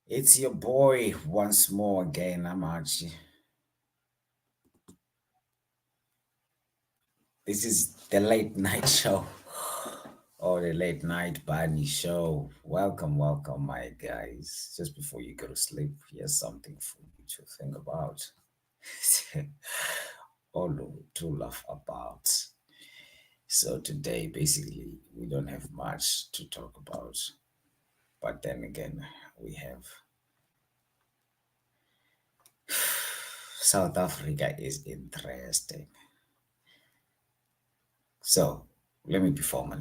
It's your boy once more again. I'm Archie. This is the late night show or the late night Bani show. Welcome, my guys. Just before you go to sleep, here's something for you to think about or to laugh about. So, today, basically, we don't have much to talk about, but then again, we have South Africa is interesting. So, let me be formal.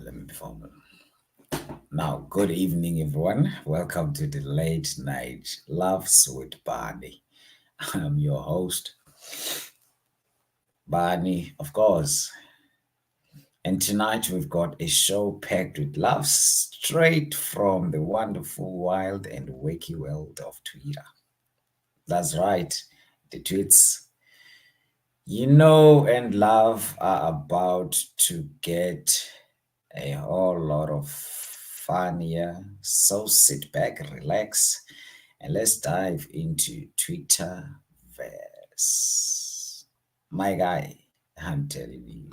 Now, good evening, everyone. Welcome to the late night Loves with Bani. I'm your host, Bani, of course. And tonight we've got a show packed with love straight from the wonderful, wild, and wacky world of Twitter. That's right, the tweets and love are about to get a whole lot of fun here. So sit back, relax, and let's dive into Twitter verse. My guy, I'm telling you,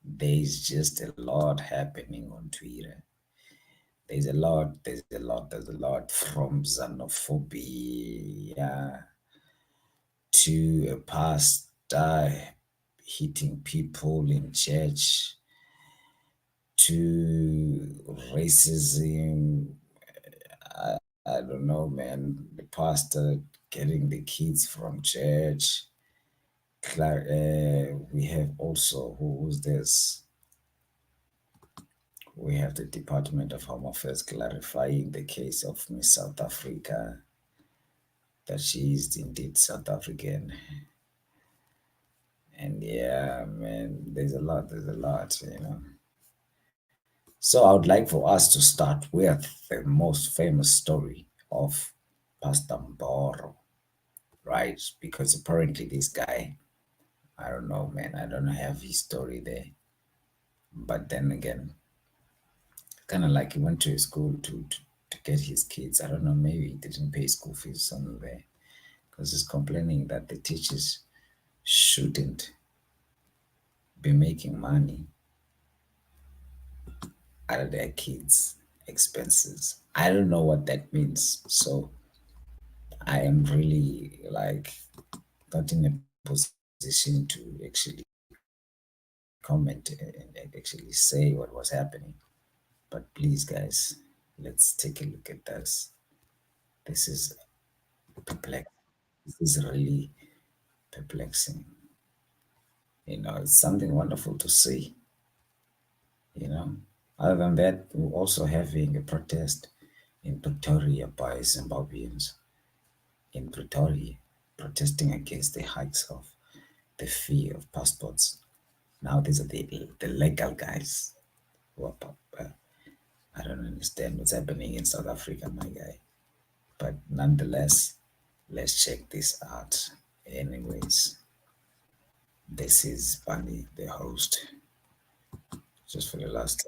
there's just a lot happening on Twitter. There's a lot from xenophobia to a pastor hitting people in church to racism. I don't know, man. The pastor getting the kids from church. We have also who's this? We have the Department of Home Affairs clarifying the case of Miss South Africa that she is indeed South African. And yeah, man, there's a lot. So I would like for us to start with the most famous story of Pastor Mboro, right? Because apparently this guy, I don't know, man, I don't have his story there. But then again, kind of like he went to a school to get his kids. I don't know, maybe he didn't pay school fees somewhere because he's complaining that the teachers shouldn't be making money out of their kids' expenses. I don't know what that means. So I am really like not in a position to actually comment and actually say what was happening. But please, guys, let's take a look at this. This is perplexing. This is really perplexing. It's something wonderful to see. You know, other than that, we're also having a protest in Pretoria by Zimbabweans in Pretoria protesting against the hikes of the fee of passports. Now these are the legal guys who are. I don't understand what's happening in South Africa, my guy. But nonetheless, let's check this out. Anyways, this is Bani, the host, just for the last.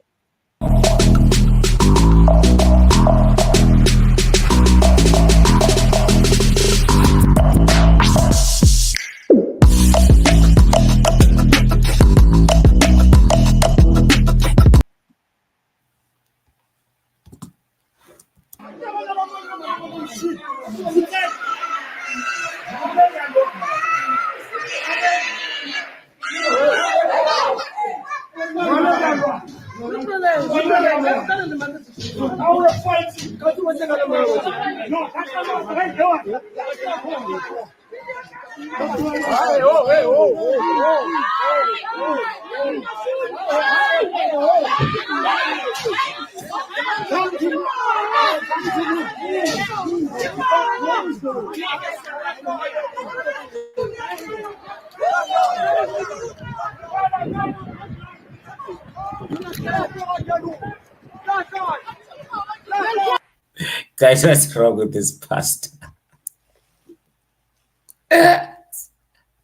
Guys, what's wrong with this pasta?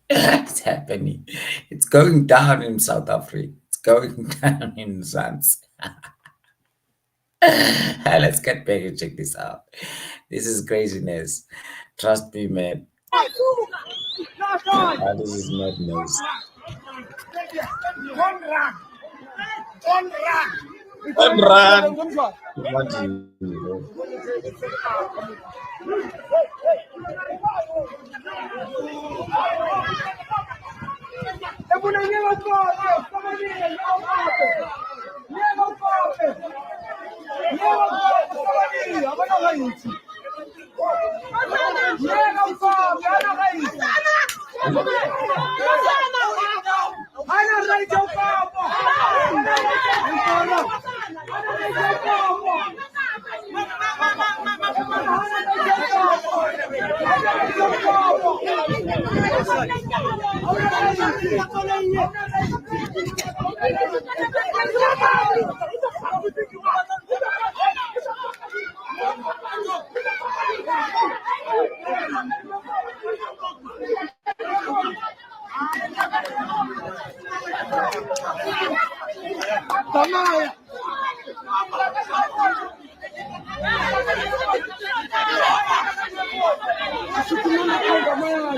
It's happening. It's going down in South Africa. It's going down in Zanzibar. Let's get back and check this out. This is craziness. Trust me, man. This is madness. One run. Imagine, bro.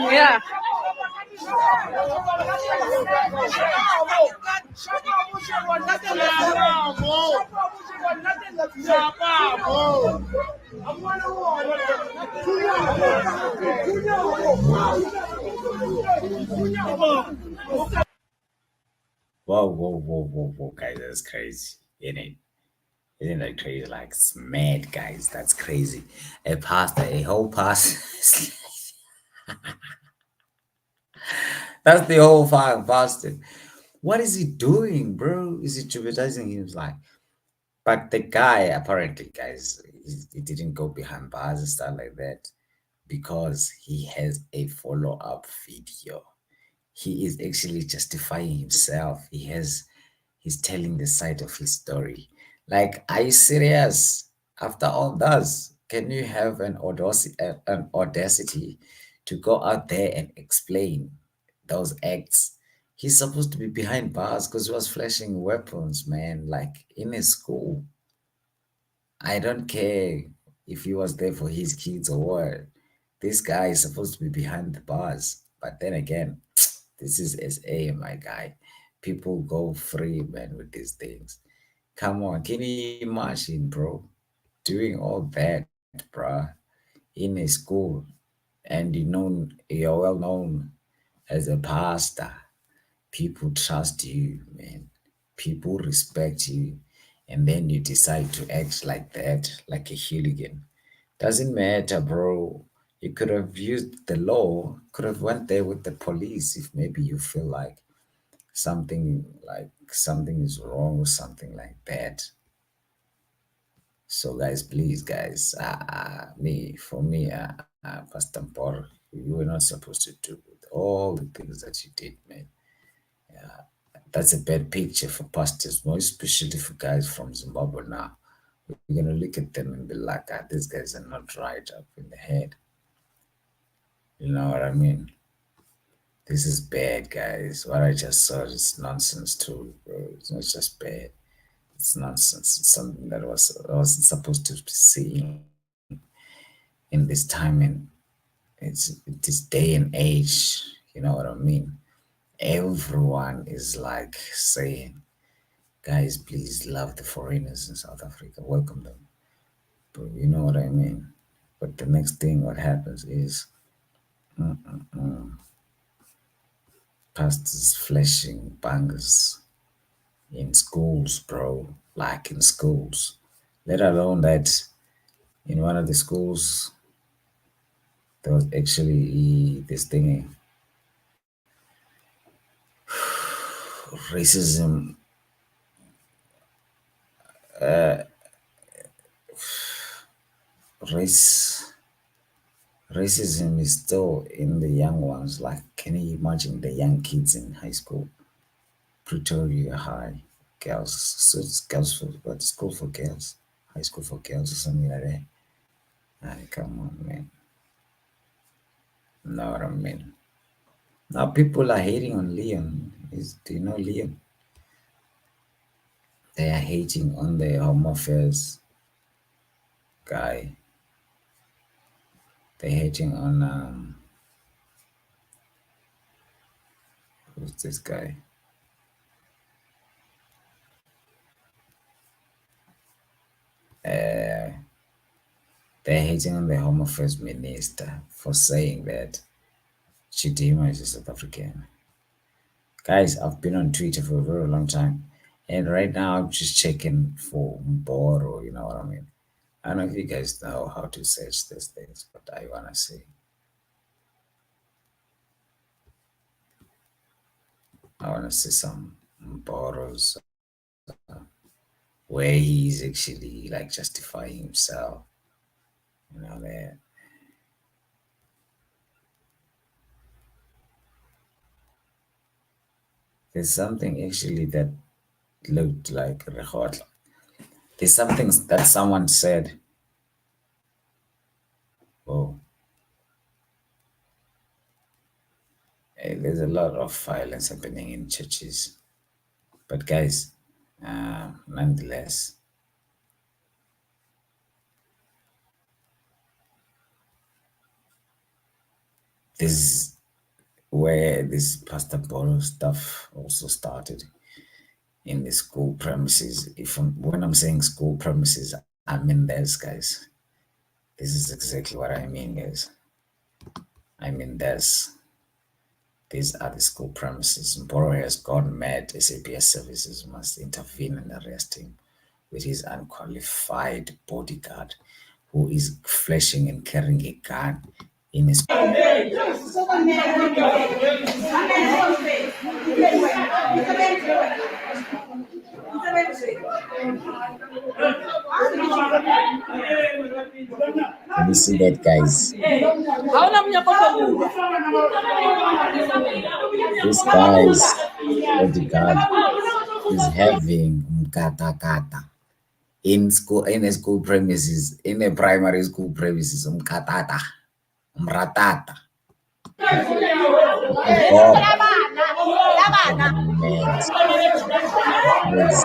Yeah. Whoa, whoa, whoa, whoa, whoa, guys, that's crazy. Isn't that crazy? Like, it's mad, guys. That's crazy. A pastor, a whole pastor. That's the whole fire fasting. What is he doing, bro? Is he traumatizing him? Like, but the guy apparently, guys, he didn't go behind bars and stuff like that because he has a follow-up video. He is actually justifying himself. He's telling the side of his story. Like, are you serious? After all this, can you have an audacity to go out there and explain those acts? He's supposed to be behind bars because he was flashing weapons, man, like in his school. I don't care if he was there for his kids or what. This guy is supposed to be behind the bars. But then again, this is SA, my guy. People go free, man, with these things. Come on, can you imagine, bro? Doing all that, bruh, in a school, and you're well known as a pastor. People trust you, man. People respect you. And then you decide to act like that, like a hooligan. Doesn't matter, bro. You could have used the law, could have went there with the police if maybe you feel something is wrong or something like that. So guys, please, guys, Pastor Paul, you were not supposed to do all the things that you did, man. That's a bad picture for pastors, more especially for guys from Zimbabwe now. We're gonna look at them and be like, these guys are not right up in the head. You know what I mean? This is bad, guys. What I just saw is nonsense too, bro. It's not just bad. It's nonsense. It's something that I wasn't supposed to be seeing in this time and this day and age. You know what I mean? Everyone is like saying, guys, please love the foreigners in South Africa, welcome them. But you know what I mean? But the next thing, what happens is pastors flashing bangers in schools, bro, like in schools. Let alone that in one of the schools, there was actually this thing, racism, race racism is still in the young ones. Like, can you imagine the young kids in high school, Pretoria High, girls, so it's girls for what school for girls, high school for girls or something like that. Come on, man. Know what I mean? Now people are hating on Leon. Do you know Leon? They are hating on the home affairs. guy. They're hating on who's this guy? They're hating on the Home Affairs Minister for saying that Chidima is a South African. Guys, I've been on Twitter for a very long time, and right now I'm just checking for Mboro, you know what I mean? I don't know if you guys know how to search these things, but I wanna see. I wanna see some Mboros where he's actually like justifying himself. You know that there's something actually that looked like Rekhotla. There's something that someone said. Oh, there's a lot of violence happening in churches. But guys, nonetheless, this is where this Pastor Bolo stuff also started in the school premises. When I'm saying school premises, I mean this, guys. This is exactly what I mean, guys. I mean this. These are the school premises. Mboro has gone mad. SAPS services must intervene and arrest him with his unqualified bodyguard who is flashing and carrying a gun in his. Can you see that, guys? This guy's bodyguard is having mkata in school, in a school premises, in a primary school premises, mkatata, mratata. Oh, yes.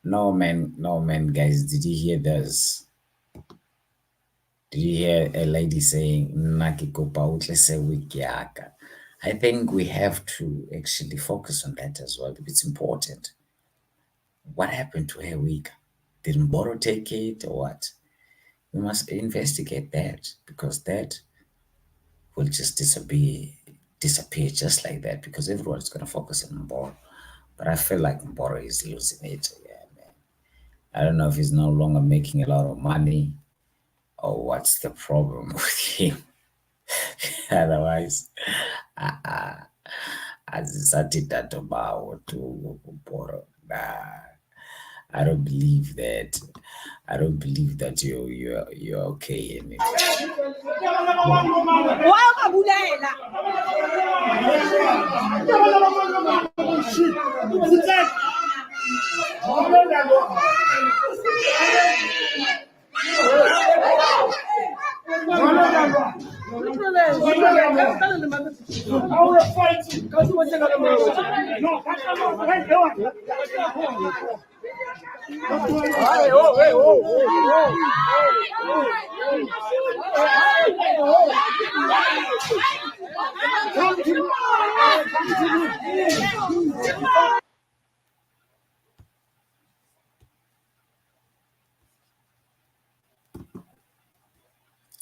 No man, guys. Did you hear this? Did you hear a lady saying "Nakikopa utle se wiki yaka"? I think we have to actually focus on that as well. It's important. What happened to her wig? Did Mboro take it or what? We must investigate that because that will just disappear just like that because everyone's gonna focus on Mboro. But I feel like Mboro is losing it. Yeah, man. I don't know if he's no longer making a lot of money or what's the problem with him. Otherwise, azisathi datobawo to Mboro. Nah. I don't believe that. I don't believe that you're okay in it.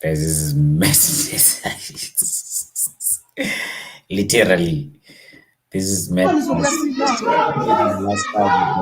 There's this messages. Literally, this is madness. Last time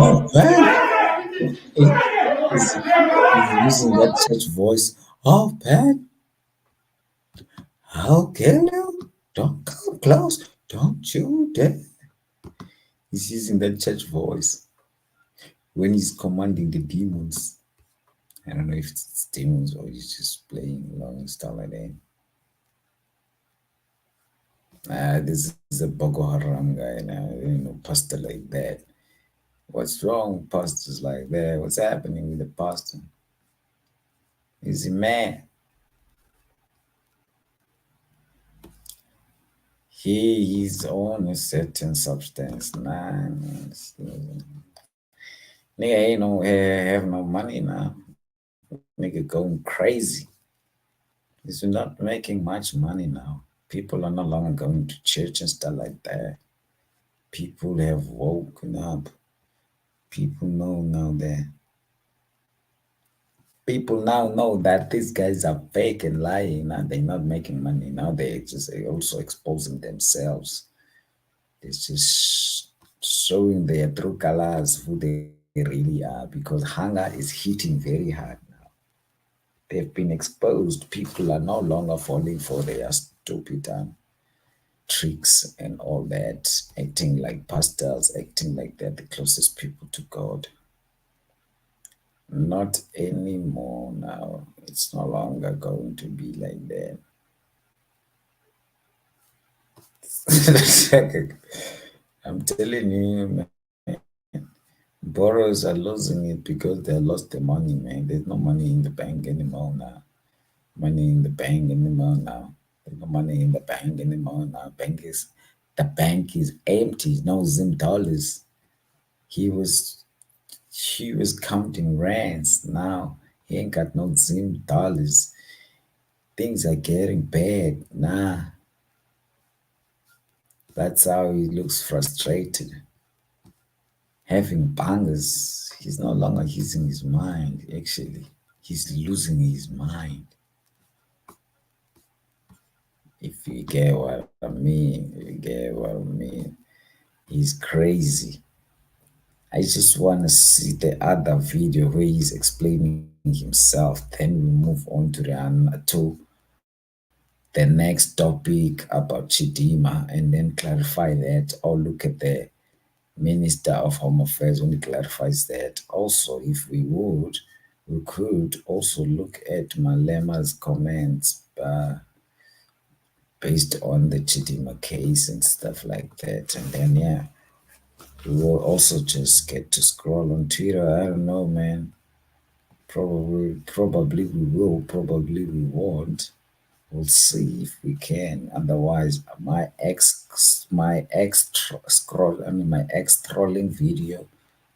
Oh, man. It is using that church voice. Oh, man, I'll kill you. Don't come close. Don't you dare. He's using that church voice when he's commanding the demons. I don't know if it's demons or he's just playing along and stuff like that. This is a Boko Haram guy now, pastor like that. What's wrong with pastors like that? What's happening with the pastor? Is he mad? He's on a certain substance. Nah, nigga ain't no have no money now. Nigga going crazy. He's not making much money now. People are no longer going to church and stuff like that. People have woken up. People know now that people now know that these guys are fake and lying. Now they're not making money. Now they're just also exposing themselves. It's just showing their true colors, who they really are, because hunger is hitting very hard now. They've been exposed. People are no longer falling for their stupid tricks and all that, acting like pastors, acting like they're the closest people to God. Not anymore now. It's no longer going to be like that. I'm telling you, man, borrowers are losing it because they lost the money, man. There's no money in the bank anymore now. Money in the bank anymore now. There's no money in the bank anymore now. The bank is empty. No Zim dollars. He was counting rands. Now he ain't got no Zim dollars. Things are getting bad. Nah. That's how he looks frustrated. Having bangers, he's no longer using his mind, actually. He's losing his mind. If you get what I mean, you get what I mean. He's crazy. I just want to see the other video where he's explaining himself. Then we move on to the next topic about Chidima and then clarify that, or look at the Minister of Home Affairs when he clarifies that. Also, if we could also look at Malema's comments based on the Chidima case and stuff like that. And then, yeah, we will also just get to scroll on Twitter. I don't know, man. Probably we will, probably we won't. We'll see if we can. Otherwise, my ex trolling video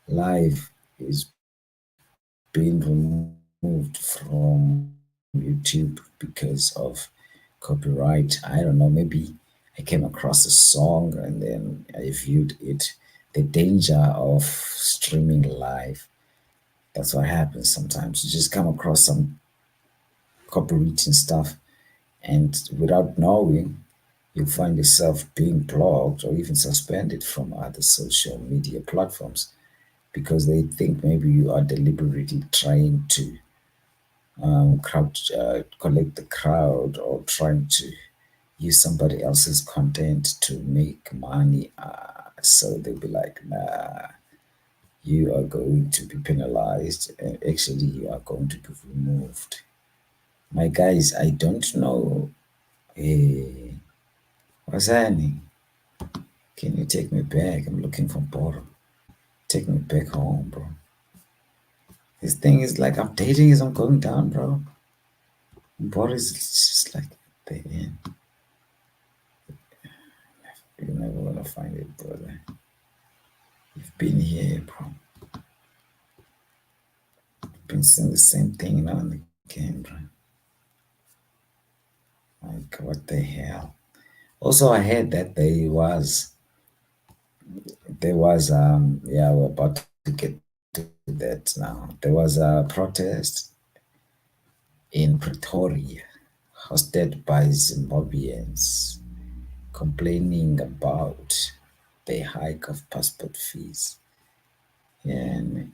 live is being removed from YouTube because of copyright. I don't know. Maybe I came across a song and then I viewed it. The danger of streaming live. That's what happens sometimes. You just come across some copywritten stuff, and without knowing, you find yourself being blocked or even suspended from other social media platforms because they think maybe you are deliberately trying to collect the crowd or trying to use somebody else's content to make money. So they'll be like, nah, you are going to be penalized, and actually you are going to be removed. My guys, I don't know. Hey, what's happening? Can you take me back? I'm looking for Boro. Take me back home, bro. This thing is like updating as I'm going down, bro. Boro is just like there. find it, brother. You've been here, bro. Been seeing the same thing now on the camera. Like, what the hell? Also, I heard that yeah, we're about to get to that now. There was a protest in Pretoria hosted by Zimbabweans complaining about the hike of passport fees. And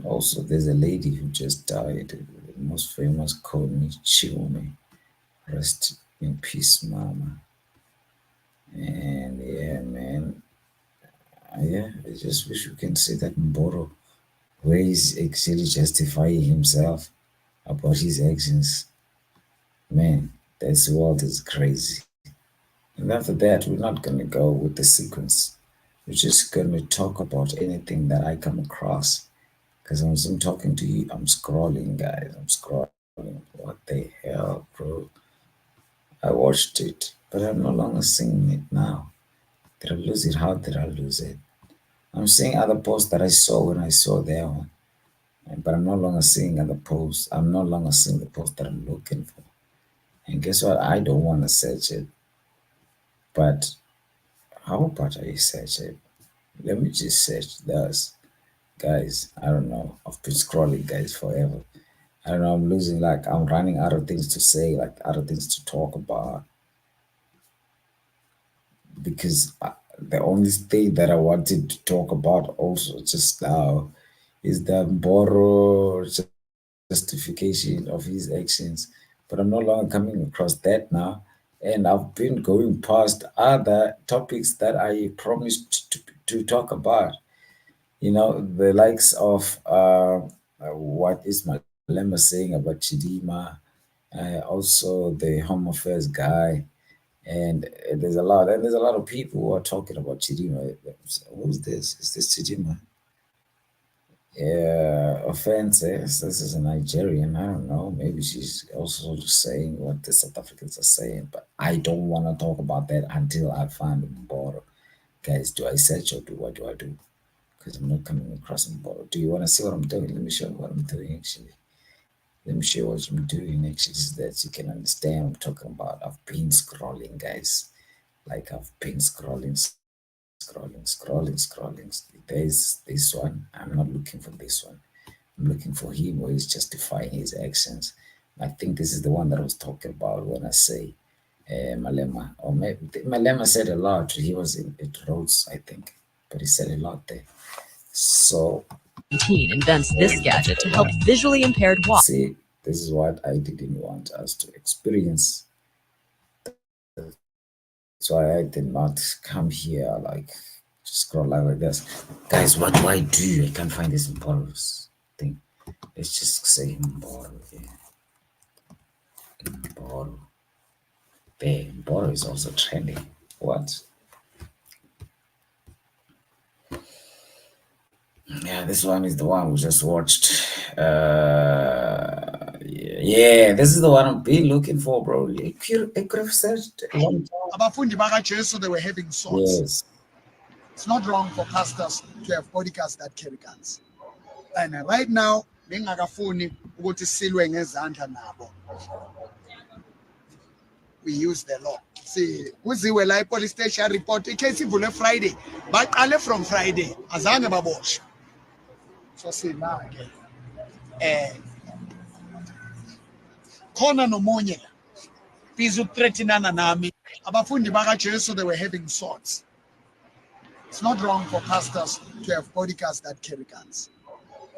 also there's a lady who just died, the most famous Connie Chiume. Rest in peace, mama. And yeah, man. Yeah, I just wish we can say that Mboro, where he's actually justifying himself about his actions. Man, this world is crazy. And after that, we're not gonna go with the sequence. We're just gonna talk about anything that I come across. Because as I'm talking to you, I'm scrolling, guys. I'm scrolling. What the hell, bro? I watched it, but I'm no longer seeing it now. Did I lose it? How did I lose it? I'm seeing other posts that I saw when I saw that one, but I'm no longer seeing other posts. I'm no longer seeing the post that I'm looking for. And guess what? I don't want to search it, but how about I search it? Let me just search this. Guys, I don't know. I've been scrolling, guys, forever. I don't know. I'm losing, like, I'm running out of things to say, like, other things to talk about. Because the only thing that I wanted to talk about also just now is the Mboro justification of his actions. But I'm no longer coming across that now. And I've been going past other topics that I promised to talk about. You know, the likes of what is Malema saying about Chidima, also the Home Affairs guy, and there's a lot of people who are talking about Chidima. Who's this? Is this Chidima? Yeah, offenses. This is a Nigerian. I don't know. Maybe she's also just saying what the South Africans are saying, but I don't want to talk about that until I find a border. Guys, do I search or do what do I do? Because I'm not coming across a border. Do you want to see what I'm doing? Let me show you what I'm doing actually. Let me show you what I'm doing actually so that you can understand what I'm talking about. I've been scrolling, guys. Like I've been scrolling. There's this one. I'm not looking for this one. I'm looking for him where he's justifying his actions. I think this is the one that I was talking about when I say Malema. Or maybe Malema said a lot. He was in it Rhodes, I think, but he said a lot there. So invents this gadget to help visually impaired walkers. see, this is what I didn't want us to experience. That's why I did not come here like scroll like this. Guys, what do? I can't find this Mboro's thing. Let's just say Mboro. Yeah. Mboro. There, Mboro is also trending. What? Yeah, this one is the one we just watched. Yeah, this is the one I've been looking for, bro. I could have searched a long time. Abafundi bakaJesu, they were having swords. Yes. It's not wrong for pastors to have bodyguards that carry guns. And right now, bengakafuni ukuthi silwe ngezandla nabo. We use the law. See, kuziwe la police station report icase ivule Friday. Baqale from Friday. Azange baboshwe. So see now again. Khona nomunye biza ukuthreatenana nami. Abafundi bakaJesu, they were having swords. It's not wrong for pastors to have bodyguards that carry guns.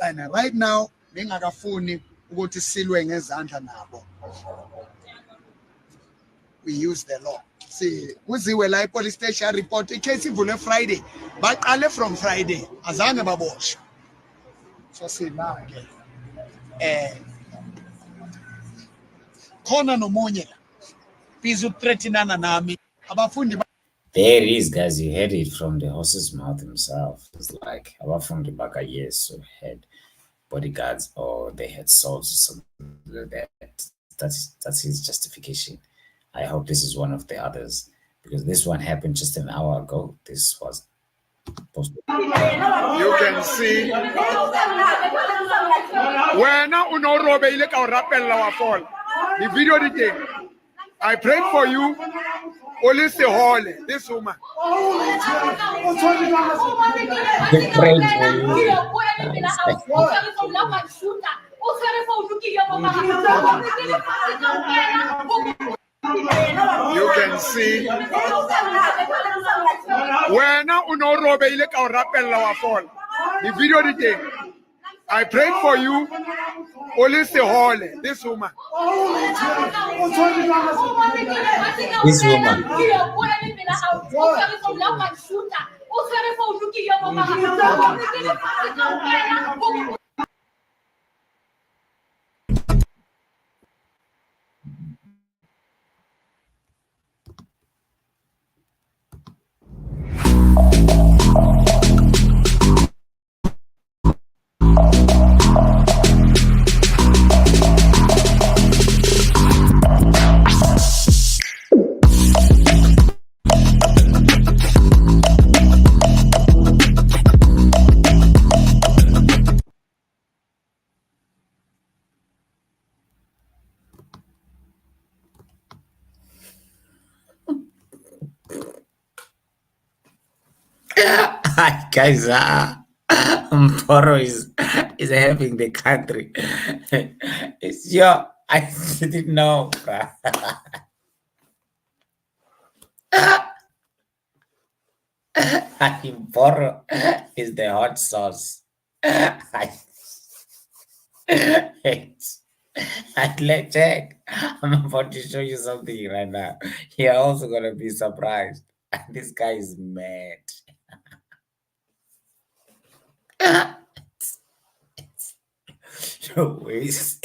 And right now, bengakafuni ukuthi silwe ngezandla nabo. We use the law. See, kuziwe la police station report icase ivule Friday. Baqale from Friday. Azange baboshwe. So see now again. Khona nomunye biza ukuthreatenana nami. Abafundi There it is, guys. You heard it from the horse's mouth himself. It's like Abafundi Bakayesu had bodyguards or they had swords or something like that. That's his justification. I hope this is one of the others because this one happened just an hour ago. This was posted. You can see when unorobe ile ka rapella wa fall. The video did I prayed for you. Only say holy. This woman. They prayed for you. You can see when unorobe ile ka rapella wa fall. The video did I prayed for you. Only say holy. This woman. This woman. Guys, Mporo is helping the country. It's your, I didn't know. Mporo is the hot sauce. Let's check. I'm about to show you something right now. You're also gonna be surprised. This guy is mad. No ways.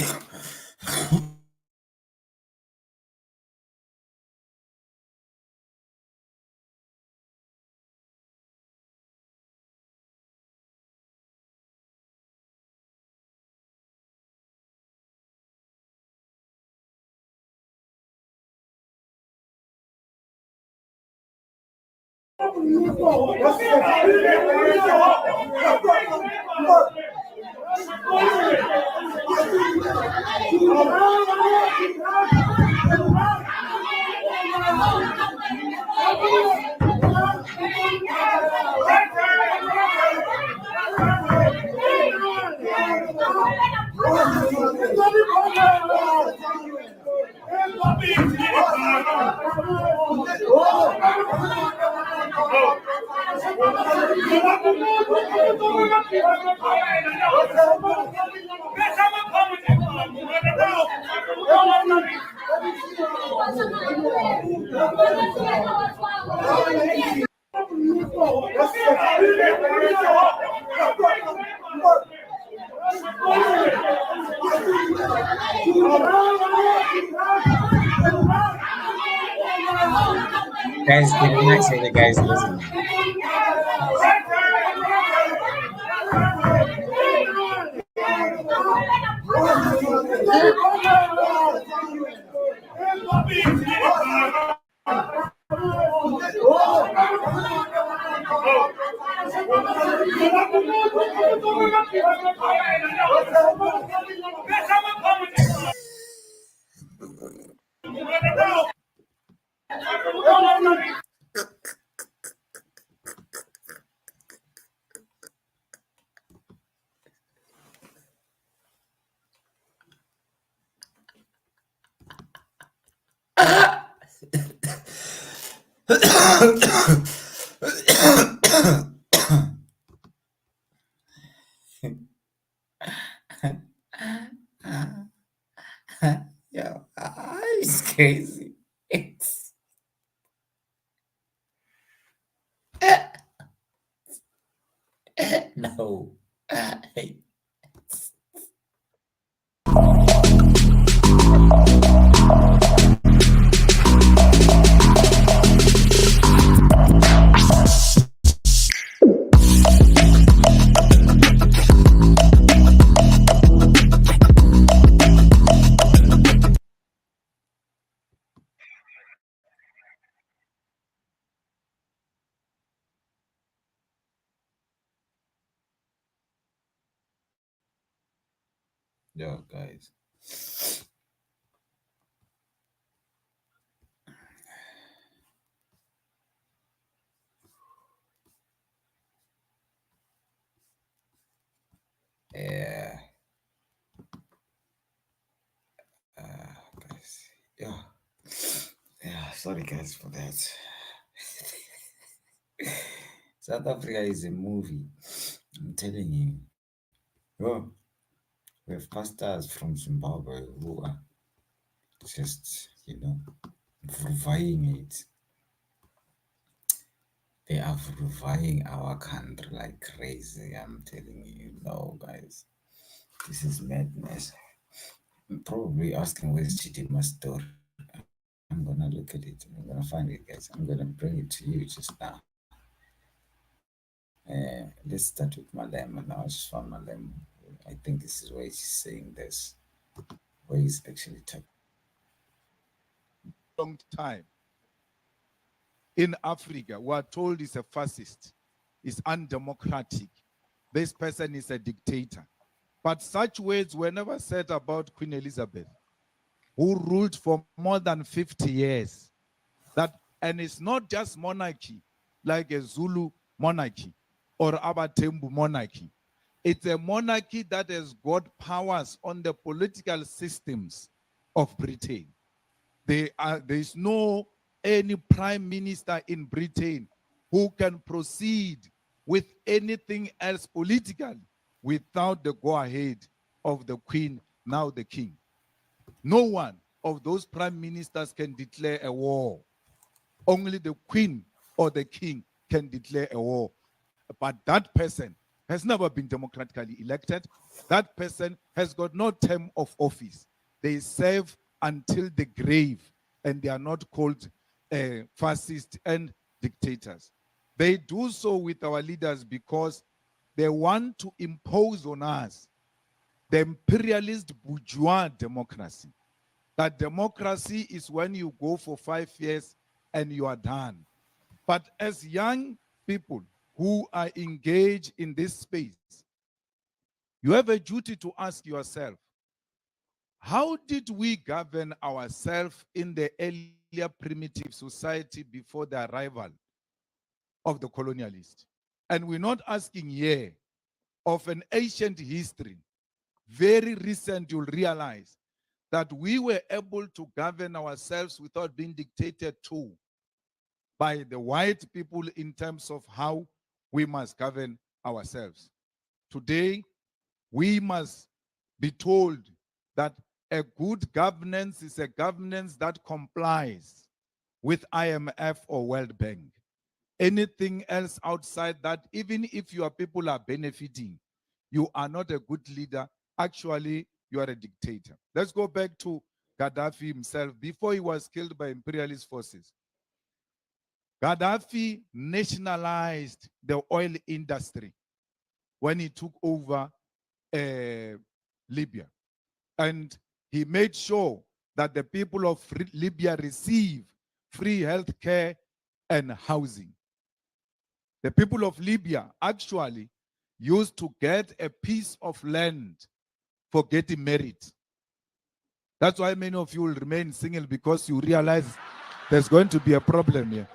Guys, can you not say the guys listening? Yo, it's crazy. It's no. Hey. Yeah, guys. Yeah, guys. Yeah, yeah. Sorry, guys, for that. South Africa is a movie. I'm telling you. Oh, we have pastors from Zimbabwe who are just, reviving it. They are reviving our country like crazy. I'm telling you, no, guys. This is madness. I'm probably asking where's Chidima's story. I'm gonna look at it. I'm gonna find it, guys. I'm gonna bring it to you just now. Let's start with Malema. Now I just found Malema. I think this is where he's saying this. Where he's actually talking. Long time in Africa, we are told is a fascist, is undemocratic. This person is a dictator. But such words were never said about Queen Elizabeth, who ruled for more than 50 years. And it's not just monarchy, like a Zulu monarchy or Abatembu monarchy. It's a monarchy that has got powers on the political systems of Britain. There is no any prime minister in Britain who can proceed with anything else politically without the go-ahead of the Queen, now the King. No one of those prime ministers can declare a war. Only the Queen or the King can declare a war. But that person has never been democratically elected. That person has got no term of office. They serve until the grave, and they are not called fascists and dictators. They do so with our leaders because they want to impose on us the imperialist bourgeois democracy. That democracy is when you go for 5 years and you are done. But as young people who are engaged in this space, you have a duty to ask yourself, how did we govern ourselves in the earlier primitive society before the arrival of the colonialists? And we're not asking here of an ancient history. Very recent, you'll realize that we were able to govern ourselves without being dictated to by the white people in terms of how we must govern ourselves. Today, we must be told that a good governance is a governance that complies with IMF or World Bank. Anything else outside that, even if your people are benefiting, you are not a good leader. Actually, you are a dictator. Let's go back to Gaddafi himself before he was killed by imperialist forces. Gaddafi nationalized the oil industry when he took over Libya. And he made sure that the people of Libya receive free health care and housing. The people of Libya actually used to get a piece of land for getting married. That's why many of you will remain single, because you realize there's going to be a problem here.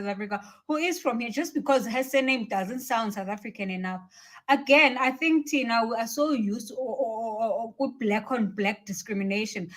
Africa, who is from here, just because her surname doesn't sound South African enough. Again, I think Tina, we are so used to good black on black discrimination.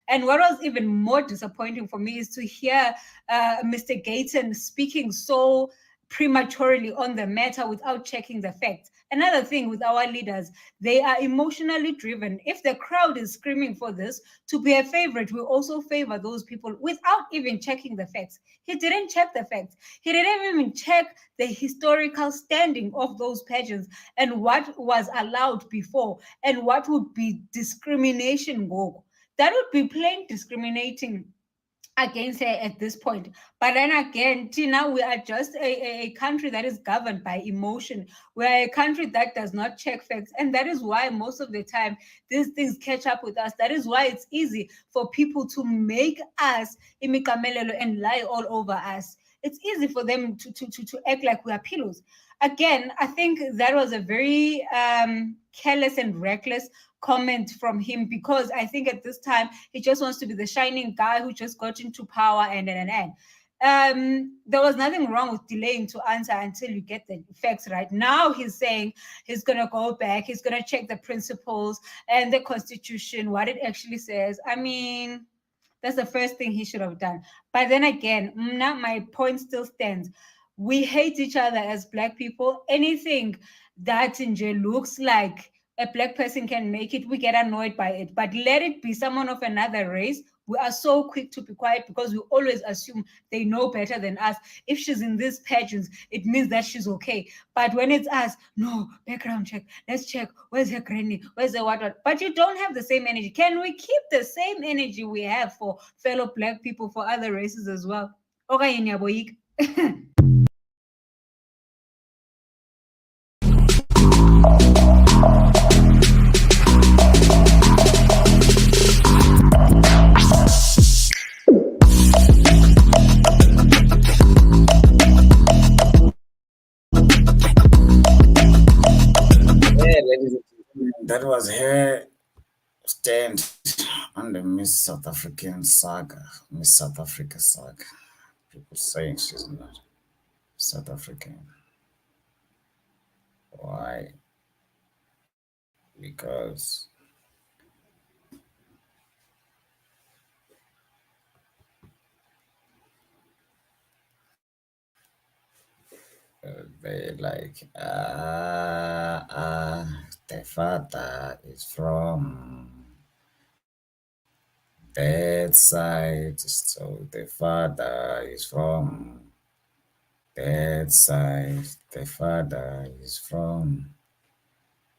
And what was even more disappointing for me is to hear Mr. Gayton speaking so prematurely on the matter without checking the facts. Another thing with our leaders, they are emotionally driven. If the crowd is screaming for this to be a favorite, we also favor those people without even checking the facts. He didn't check the facts. He didn't even check the historical standing of those pageants and what was allowed before and what would be discrimination go. That would be plain discriminating against her at this point. But then again, Tina, we are just a country that is governed by emotion. We are a country that does not check facts. And that is why most of the time these things catch up with us. That is why it's easy for people to make us imikamelelo and lie all over us. It's easy for them to act like we are pillows. Again, I think that was a very careless and reckless comment from him, because I think at this time he just wants to be the shining guy who just got into power and. There was nothing wrong with delaying to answer until you get the facts right. Now he's saying he's gonna go back, he's gonna check the principles and the constitution, what it actually says. I mean, that's the first thing he should have done. But then again, my point still stands. We hate each other as black people. Anything that nje looks like a black person can make it, we get annoyed by it. But let it be someone of another race, we are so quick to be quiet because we always assume they know better than us. If she's in these pageants, it means that she's okay. But when it's us, no, background check, let's check, where's her granny, where's the what. But you don't have the same energy. Can we keep the same energy we have for fellow black people, for other races as well? Okay, Nyaboyik. Yeah, ladies and gentlemen, that was her stand on the Miss South African saga, Miss South Africa saga. People saying she's not South African. Why? Because they like, the father is from that side, so the father is from that side, the father is from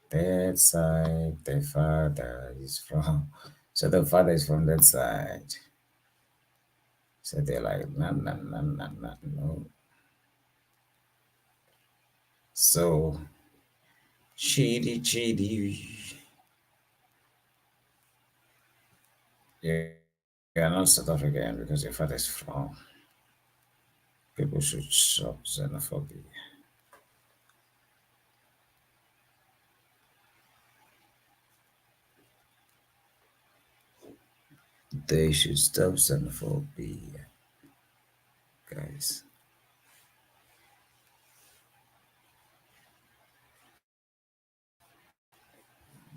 that side, the father is from. So the father is from that side. So they're like, no, no, no, no, no, no. So, cheaty, cheaty. You're not South African because your father is from. People should stop xenophobia. They should stop xenophobia, guys.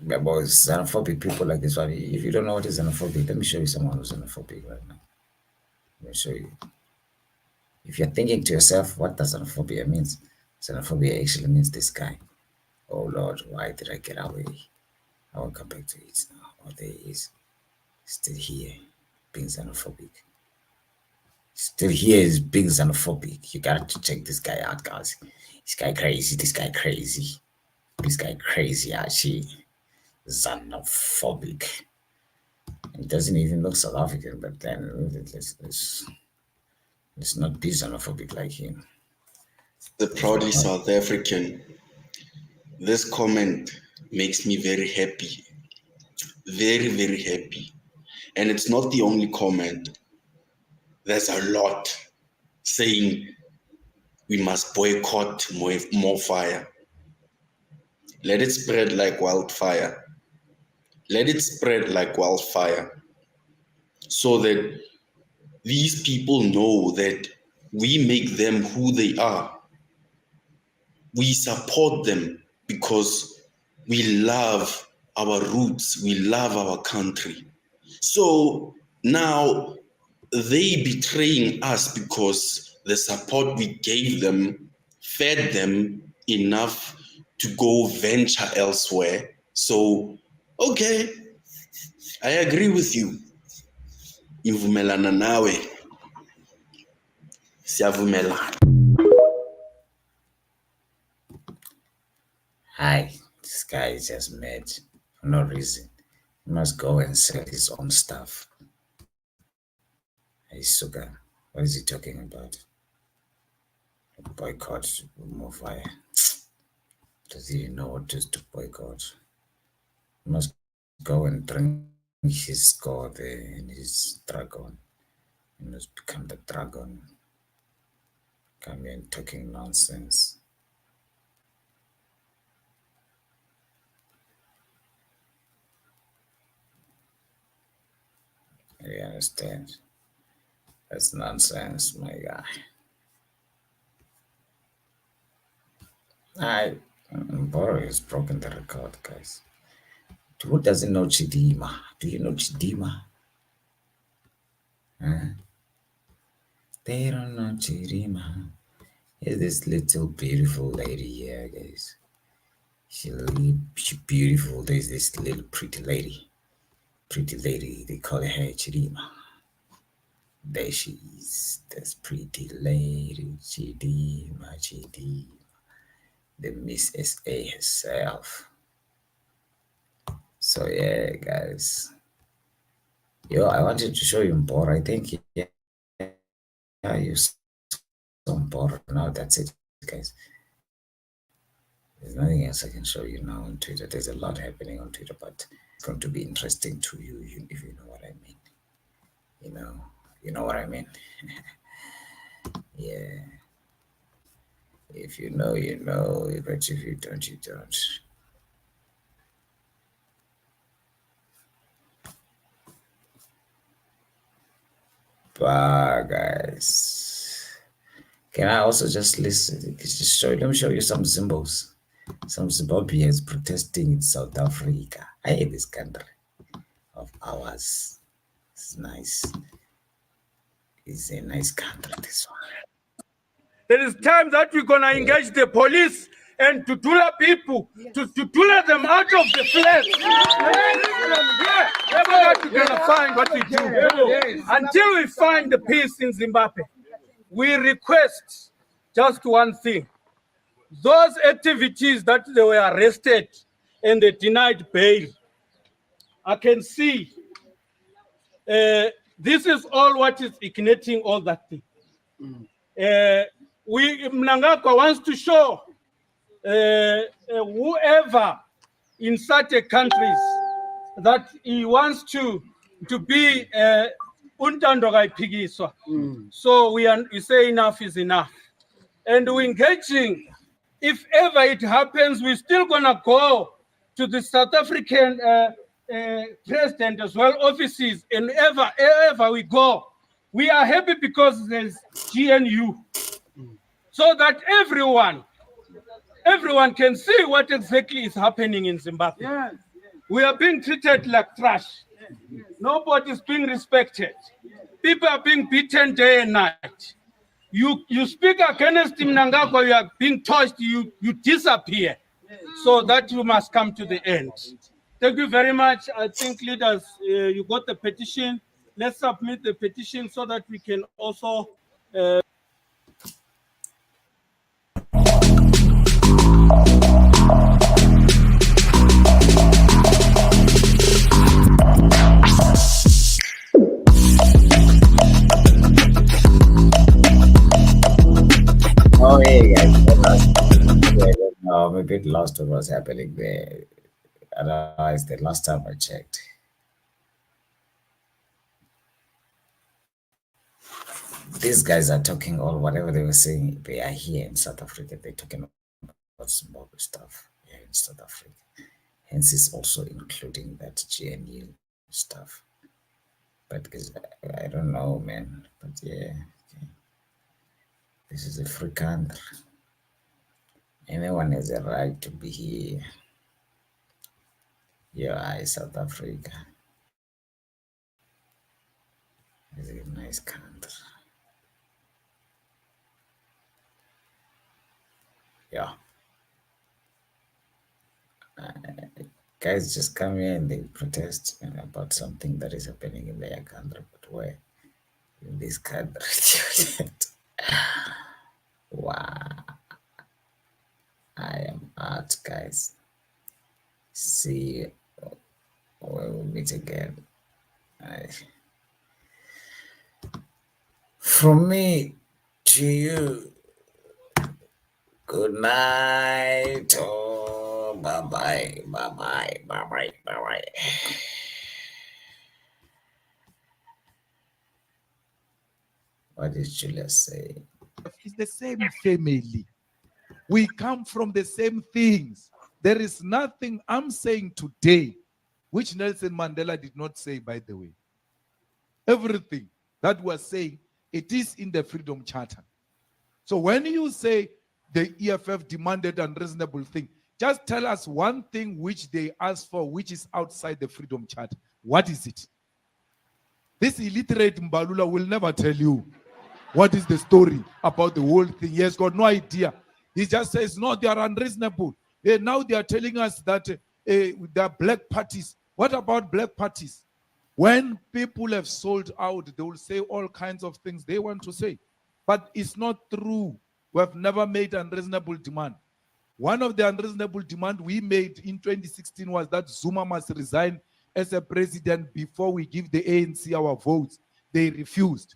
Yeah, boys, xenophobic people like this one. If you don't know what is xenophobic, let me show you someone who's xenophobic right now. Let me show you. If you're thinking to yourself, what does xenophobia means? Xenophobia actually means this guy. Oh Lord, why did I get away? I will come back to it now. Oh, there he is. Still here, being xenophobic. Still here is being xenophobic. You got to check this guy out, guys. This guy crazy. This guy crazy. This guy crazy, actually. Xenophobic. It doesn't even look South African, but then let's not be xenophobic like him. The proudly South African. This comment makes me very happy. Very, very happy. And it's not the only comment. There's a lot saying we must boycott more fire. Let it spread like wildfire. Let it spread like wildfire so that these people know that we make them who they are. We support them because we love our roots, we love our country. So now they betraying us because the support we gave them fed them enough to go venture elsewhere. So, okay, I agree with you. Ivumelana nawe. Siyavumelana. Hi, this guy is just mad for no reason. He must go and sell his own stuff. Hey, Suga, what is he talking about? A boycott, more fire. Does he know what is to boycott? He must go and drink his score there and his dragon. He must become the dragon. Come in talking nonsense. You understand? That's nonsense, my guy. Boro has broken the record, guys. Who doesn't know Chidima? Do you know Chidima? Huh? They don't know Chidima. Here's this little beautiful lady here, guys. She's beautiful. There's this little pretty lady. Pretty lady, they call her Chidima. There she is. This pretty lady, Chidima, Chidima. The Miss SA herself. So yeah, guys. Yo, I wanted to show you Mbora. I think yeah, you saw Mbora. Now that's it, guys. There's nothing else I can show you now on Twitter. There's a lot happening on Twitter, but it's going to be interesting to you if you know what I mean. You know what I mean. Yeah. If you know, you know. But if you don't, you don't. But guys, can I also just listen? Just show. Let me show you some symbols. Some Zimbabweans protesting in South Africa. I hate this country of ours. It's nice. It's a nice country, this one. There is time that we're going to engage the police and to tula people, to tula them out of the flat. Never that we're going to find what we do. Until we find the peace in Zimbabwe, we request just one thing. Those activities that they were arrested and they denied bail, I can see this is all what is igniting all that thing. Mnangagwa wants to show whoever in certain countries that he wants to be untando kayiphikiswa. So we say enough is enough, and we're engaging. If ever it happens, we're still gonna go to the South African president as well offices, and ever we go, we are happy because there's GNU, so that everyone can see what exactly is happening in Zimbabwe. Yes. We are being treated like trash. Nobody is being respected. People are being beaten day and night. You speak against Mnangagwa, you are being touched, you disappear. So that you must come to the end. Thank you very much. I think leaders, you got the petition. Let's submit the petition so that we can also Oh, hey guys. I'm a bit lost what was happening there. Otherwise, the last time I checked. These guys are talking all whatever they were saying. They are here in South Africa. They're talking about Zimbabwe stuff here in South Africa. Hence, it's also including that GNU stuff. But because I don't know, man. But yeah. Okay. This is a free country. Anyone has a right to be here. Yeah, South Africa is a nice country. Yeah. Guys just come here and they protest about something that is happening in their country, but where? In this country. Wow. I am out, guys. See you when we meet again. From me to you, good night. Oh, bye bye, bye bye, bye bye, bye bye. What did Julia say? It's the same family. We come from the same things. There is nothing I'm saying today which Nelson Mandela did not say, by the way. Everything that we're saying, it is in the Freedom Charter. So when you say the EFF demanded unreasonable thing, just tell us one thing which they asked for, which is outside the Freedom Charter. What is it? This illiterate Mbalula will never tell you what is the story about the whole thing. He has got no idea. He just says, no, they are unreasonable. Now they are telling us that there are black parties. What about black parties? When people have sold out, they will say all kinds of things they want to say. But it's not true. We have never made unreasonable demand. One of the unreasonable demands we made in 2016 was that Zuma must resign as a president before we give the ANC our votes. They refused.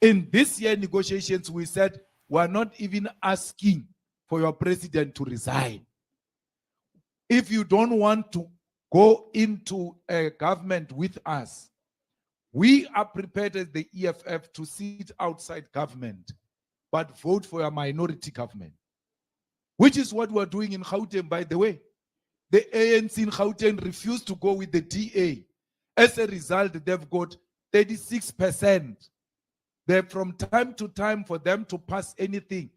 In this year negotiations, we said, we're not even asking for your president to resign. If you don't want to go into a government with us, we are prepared as the EFF to sit outside government, but vote for a minority government, which is what we're doing in Gauteng, by the way. The ANC in Gauteng refused to go with the DA. As a result, they've got 36%. From time to time, for them to pass anything,